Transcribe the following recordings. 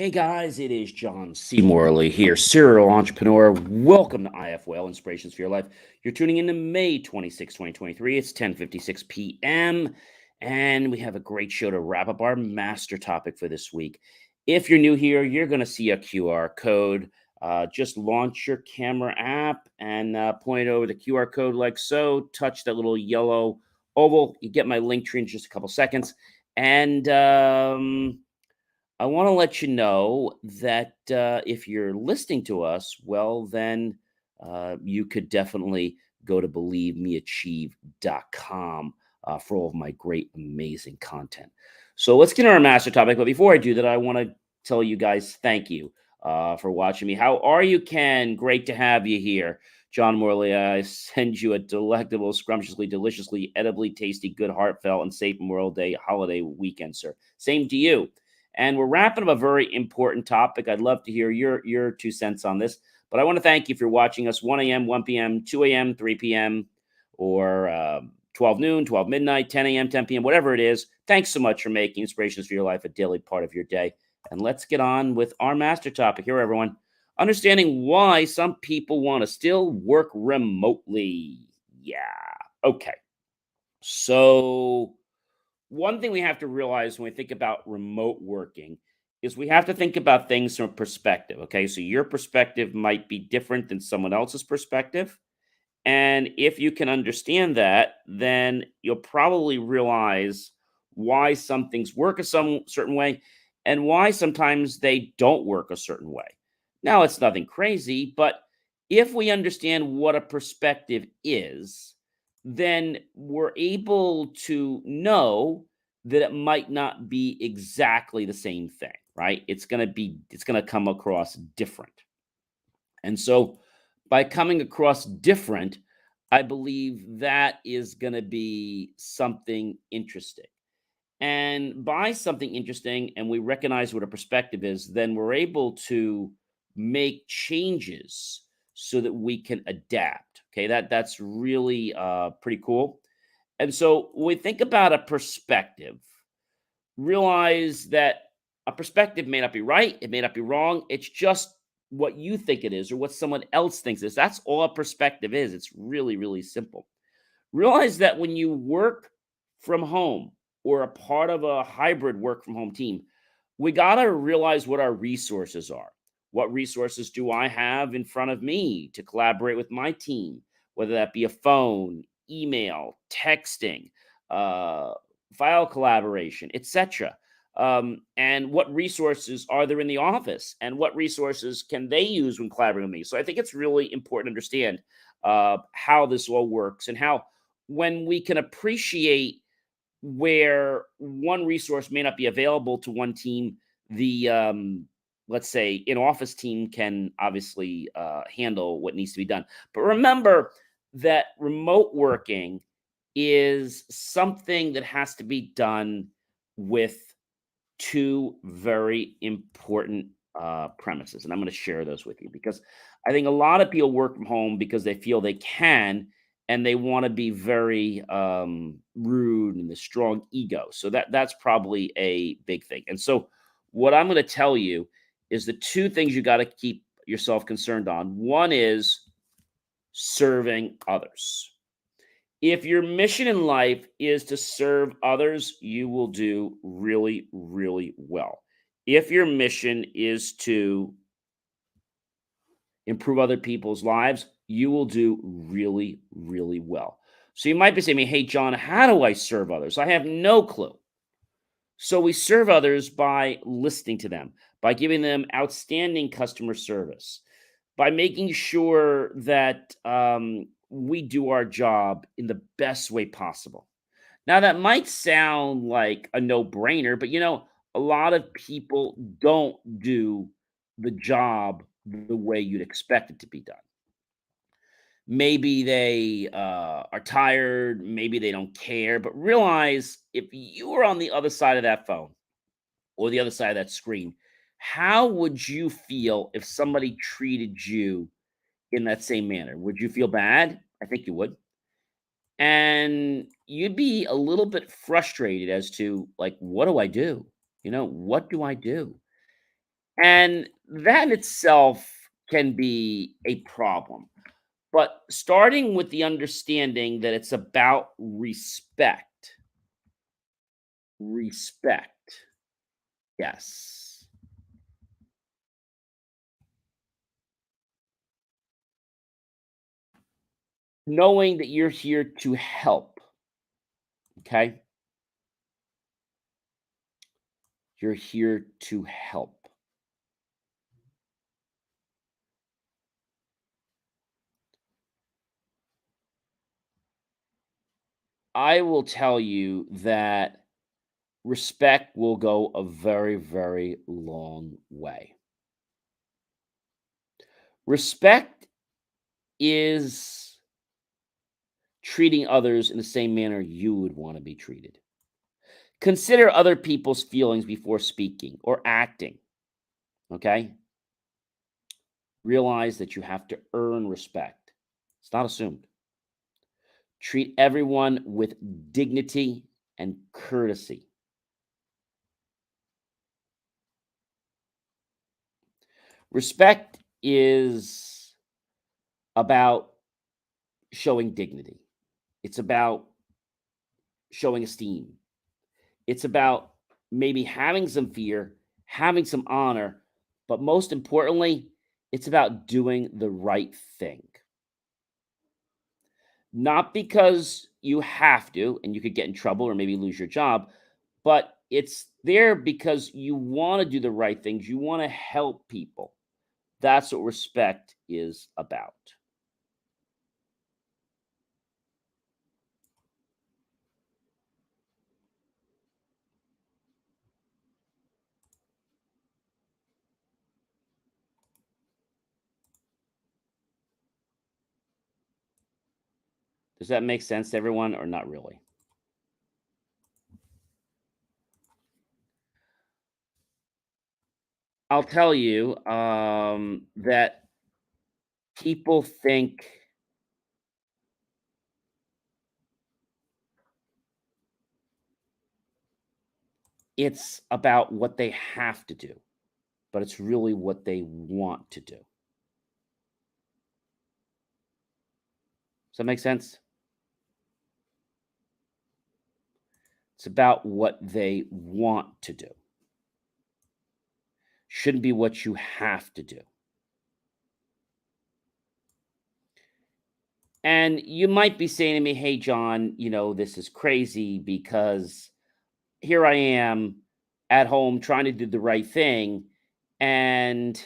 Hey guys, it is John C. Morley here, serial entrepreneur. Welcome to IFYL, Inspirations for Your Life. You're tuning in to May 26, 2023. It's 10:56 p.m. and we have a great show to wrap up our master topic for this week. If you're new here, you're going to see a QR code. Just launch your camera app and point over the QR code like so. Touch that little yellow oval. You get my link tree in just a couple seconds. And I want to let you know that if you're listening to us, well, then you could definitely go to believemeachieve.com for all of my great, amazing content. So let's get into our master topic. But before I do that, I want to tell you guys thank you for watching me. How are you, Ken? Great to have you here. John Morley, I send you a delectable, scrumptiously, deliciously, edibly tasty, good, heartfelt, and safe Memorial Day holiday weekend, sir. Same to you. And we're wrapping up a very important topic. I'd love to hear your 2 cents on this. But I want to thank you for watching us 1 a.m., 1 p.m., 2 a.m., 3 p.m., or 12 noon, 12 midnight, 10 a.m., 10 p.m., whatever it is. Thanks so much for making Inspirations for Your Life a daily part of your day. And let's get on with our master topic here, everyone. Understanding why some people want to still work remotely. Yeah. Okay. So one thing we have to realize when we think about remote working is we have to think about things from a perspective. Okay. So your perspective might be different than someone else's perspective. And if you can understand that, then you'll probably realize why some things work a some certain way and why sometimes they don't work a certain way. Now, it's nothing crazy, but if we understand what a perspective is, then we're able to know that it might not be exactly the same thing, right? It's going to come across different. And so by coming across different, I believe that is going to be something interesting. And by something interesting, and we recognize what a perspective is, then we're able to make changes so that we can adapt. Okay, that's really pretty cool. And so when we think about a perspective, realize that a perspective may not be right, it may not be wrong. It's just what you think it is or what someone else thinks it is. That's all a perspective is. It's really, really simple. Realize that when you work from home or a part of a hybrid work from home team, we got to realize what our resources are. What resources do I have in front of me to collaborate with my team, whether that be a phone, email, texting, uh, file collaboration, etc. And what resources are there in the office, and what resources can they use when collaborating with me? So I think it's really important to understand how this all works and how when we can appreciate where one resource may not be available to one team, the let's say in office team can obviously handle what needs to be done. But remember that remote working is something that has to be done with two very important premises. And I'm going to share those with you because I think a lot of people work from home because they feel they can and they want to be very rude and the strong ego. So that's probably a big thing. And so what I'm going to tell you is the two things you got to keep yourself concerned on. One is serving others. If your mission in life is to serve others, you will do really, really well. If your mission is to improve other people's lives, you will do really, really well. So you might be saying to me, hey, John, how do I serve others? I have no clue. So we serve others by listening to them, by giving them outstanding customer service, by making sure that we do our job in the best way possible. Now, that might sound like a no brainer, but a lot of people don't do the job the way you'd expect it to be done. Maybe they are tired, maybe they don't care, but realize if you were on the other side of that phone or the other side of that screen, how would you feel if somebody treated you in that same manner? Would you feel bad? I think you would. And you'd be a little bit frustrated as to like, what do I do? What do I do? And that in itself can be a problem. But starting with the understanding that it's about respect. Respect. Yes. Knowing that you're here to help. Okay. You're here to help. I will tell you that respect will go a very, very long way. Respect is treating others in the same manner you would want to be treated. Consider other people's feelings before speaking or acting. Okay. Realize that you have to earn respect. It's not assumed. Treat everyone with dignity and courtesy. Respect is about showing dignity. It's about showing esteem. It's about maybe having some fear, having some honor, but most importantly, it's about doing the right thing. Not because you have to and you could get in trouble or maybe lose your job, but it's there because you want to do the right things. You want to help people. That's what respect is about. Does that make sense to everyone or not really? I'll tell you that people think it's about what they have to do, but it's really what they want to do. Does that make sense? It's about what they want to do. Shouldn't be what you have to do. And you might be saying to me, hey, John, this is crazy because here I am at home trying to do the right thing. And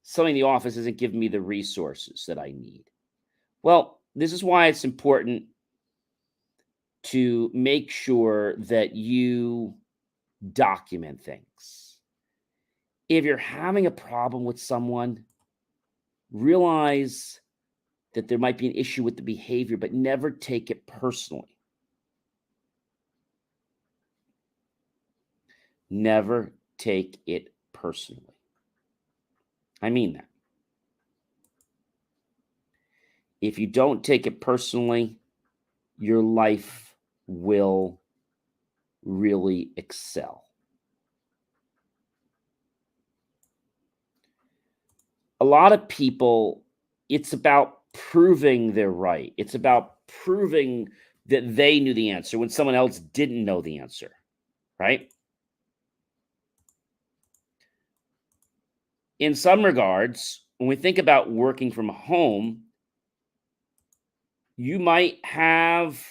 somebody in the office isn't giving me the resources that I need. Well, this is why it's important to make sure that you document things. If you're having a problem with someone, realize that there might be an issue with the behavior, but never take it personally. Never take it personally. I mean that. If you don't take it personally, your life will really excel. A lot of people, it's about proving they're right. It's about proving that they knew the answer when someone else didn't know the answer, right? In some regards, when we think about working from home, you might have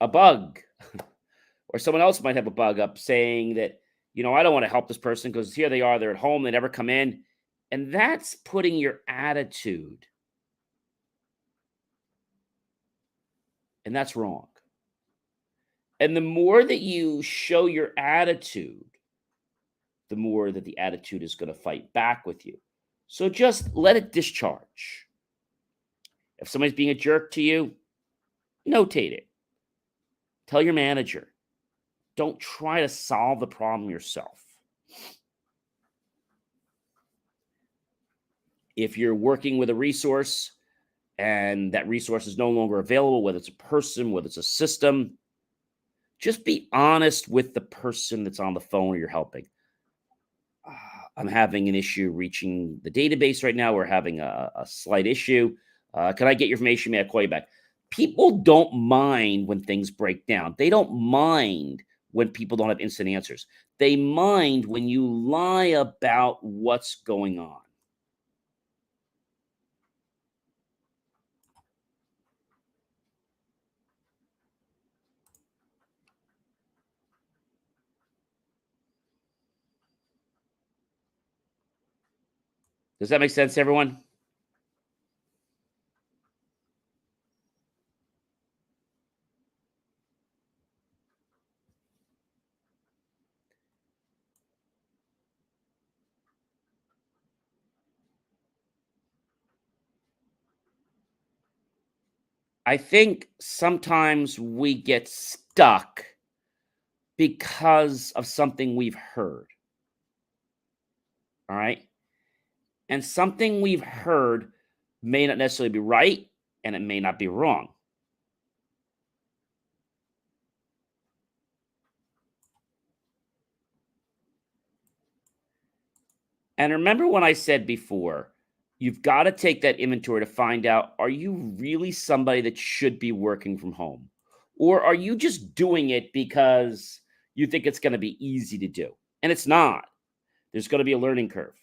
a bug, or someone else might have a bug up saying that, I don't want to help this person because here they are, they're at home, they never come in. And that's putting your attitude, and that's wrong. And the more that you show your attitude, the more that the attitude is going to fight back with you. So just let it discharge. If somebody's being a jerk to you, notate it. Tell your manager. Don't try to solve the problem yourself. If you're working with a resource and that resource is no longer available, whether it's a person, whether it's a system, just be honest with the person that's on the phone or you're helping. I'm having an issue reaching the database right now. We're having a slight issue. Can I get your information? May I call you back? People don't mind when things break down. They don't mind when people don't have instant answers. They mind when you lie about what's going on. Does that make sense, everyone? I think sometimes we get stuck because of something we've heard. All right. And something we've heard may not necessarily be right and it may not be wrong. And remember when I said before, you've got to take that inventory to find out, are you really somebody that should be working from home? Or are you just doing it because you think it's going to be easy to do? And it's not. There's going to be a learning curve.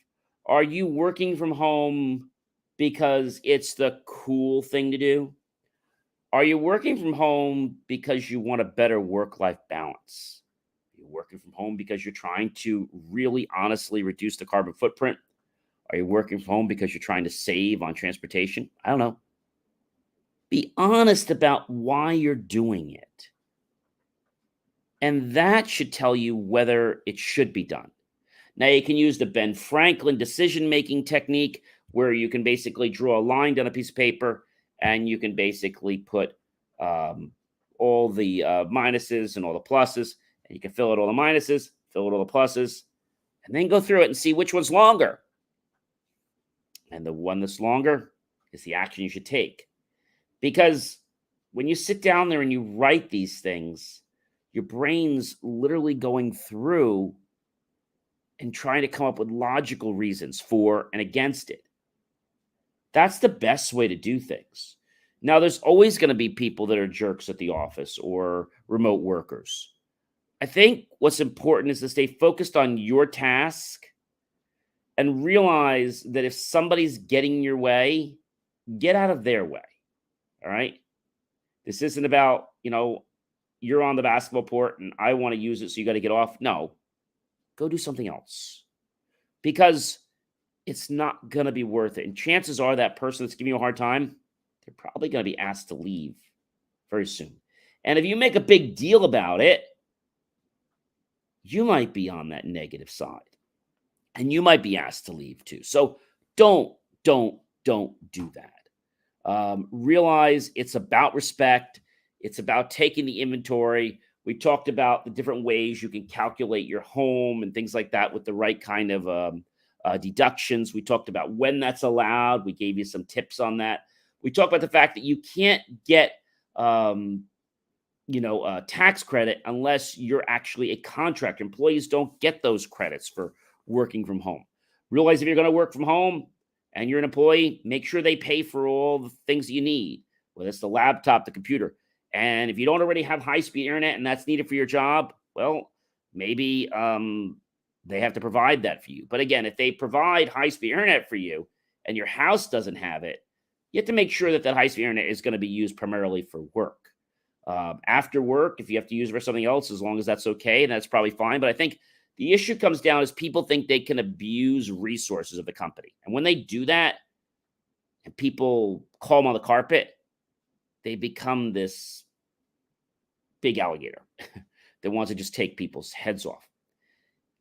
Are you working from home because it's the cool thing to do? Are you working from home because you want a better work-life balance? Are you working from home because you're trying to really honestly reduce the carbon footprint? Are you working from home because you're trying to save on transportation? I don't know. Be honest about why you're doing it. And that should tell you whether it should be done. Now, you can use the Ben Franklin decision-making technique where you can basically draw a line down a piece of paper and you can basically put all the minuses and all the pluses, and you can fill out all the minuses, fill out all the pluses, and then go through it and see which one's longer. And the one that's longer is the action you should take. Because when you sit down there and you write these things, your brain's literally going through and trying to come up with logical reasons for and against it. That's the best way to do things. Now, there's always going to be people that are jerks at the office or remote workers. I think what's important is to stay focused on your task and realize that if somebody's getting in your way, get out of their way. All right. This isn't about, you're on the basketball court and I want to use it, so you got to get off. No, go do something else because it's not going to be worth it. And chances are that person that's giving you a hard time, they're probably going to be asked to leave very soon. And if you make a big deal about it, you might be on that negative side and you might be asked to leave too. So don't do that. Realize it's about respect. It's about taking the inventory. We talked about the different ways you can calculate your home and things like that with the right kind of deductions. We talked about when that's allowed. We gave you some tips on that. We talked about the fact that you can't get, a tax credit unless you're actually a contractor. Employees don't get those credits for working from home. Realize if you're going to work from home and you're an employee, make sure they pay for all the things that you need, whether it's the laptop, the computer. And if you don't already have high-speed internet and that's needed for your job, well, maybe they have to provide that for you. But again, if they provide high-speed internet for you and your house doesn't have it, you have to make sure that that high-speed internet is going to be used primarily for work. After work, if you have to use it for something else, as long as that's okay, and that's probably fine. But I think the issue comes down is people think they can abuse resources of the company. And when they do that and people call them on the carpet, they become this big alligator that wants to just take people's heads off.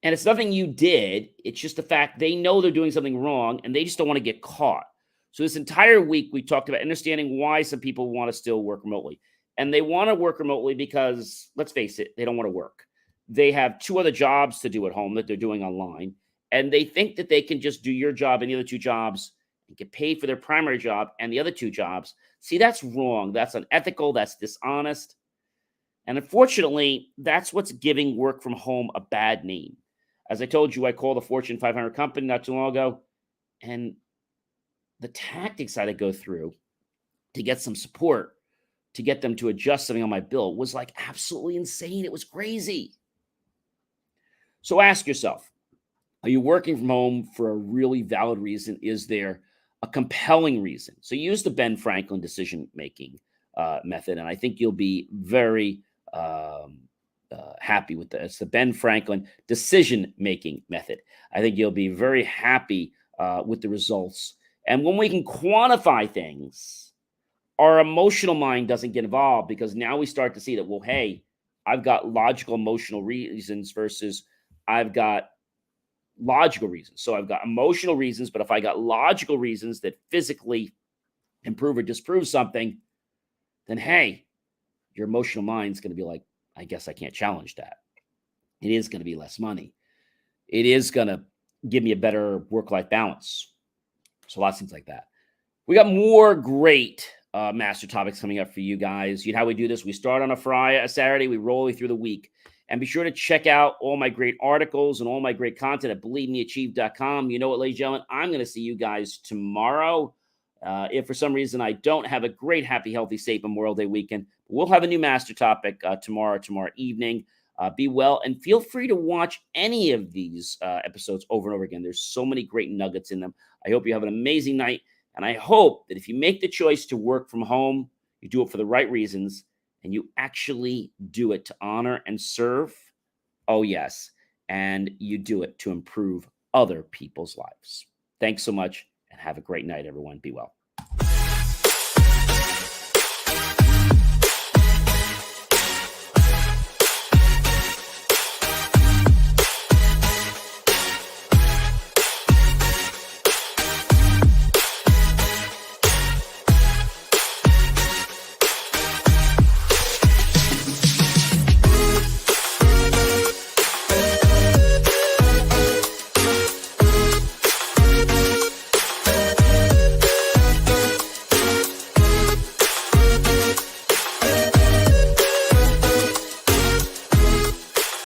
And it's nothing you did. It's just the fact they know they're doing something wrong and they just don't want to get caught. So this entire week, we talked about understanding why some people want to still work remotely. And they want to work remotely because, let's face it, they don't want to work. They have two other jobs to do at home that they're doing online. And they think that they can just do your job and the other two jobs and get paid for their primary job and the other two jobs. See, that's wrong. That's unethical. That's dishonest. And unfortunately, that's what's giving work from home a bad name. As I told you, I called a Fortune 500 company not too long ago, and the tactics I had to go through to get some support, to get them to adjust something on my bill was like absolutely insane. It was crazy. So ask yourself, are you working from home for a really valid reason? Is there a compelling reason? So use the Ben Franklin decision making method, and I think you'll be very happy with this. It's the Ben Franklin decision making method. I think you'll be very happy with the results. And when we can quantify things, our emotional mind doesn't get involved, because now we start to see that, well, hey, I've got logical emotional reasons versus I've got logical reasons. So I've got emotional reasons, but if I got logical reasons that physically improve or disprove something, then hey, your emotional mind's going to be like, I guess I can't challenge that. It is going to be less money. It is going to give me a better work-life balance. So lots of things like that. We got more great master topics coming up for you guys. You know how we do this? We start on a Saturday, we roll through the week. And be sure to check out all my great articles and all my great content at believemeachieve.com. You know what, ladies and gentlemen, I'm going to see you guys tomorrow. If for some reason I don't have a great, happy, healthy, safe Memorial Day weekend, we'll have a new master topic tomorrow evening. Be well, and feel free to watch any of these episodes over and over again. There's so many great nuggets in them. I hope you have an amazing night, and I hope that if you make the choice to work from home, you do it for the right reasons, and you actually do it to honor and serve. Oh, yes. And you do it to improve other people's lives. Thanks so much, and have a great night, everyone. Be well.